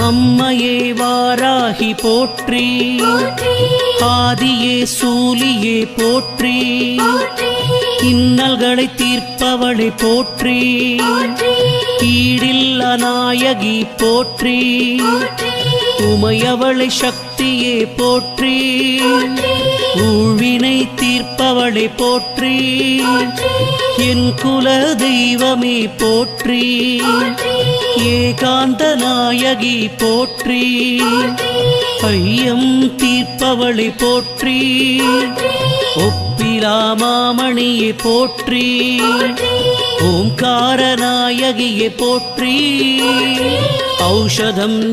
அம்மையே வாராகி போற்றி, ஆதியே சூலியே போற்றி, இன்னல்களை தீர்ப்பவளை போற்றி, ஈடில்ல நாயகி போற்றி, உமையவளை சக்தியே போற்றி, ஊழ்வினை தீர்ப்பவளை போற்றி, என் குல தெய்வமே போற்றி, ஏகாந்த நாயகி போற்றி, ஐயம் தீர்ப்பவளை போற்றி, ஒப்பிலாமாமணியை போற்றி, ஓம்கார நாயகியை போற்றி, ஔஷதம்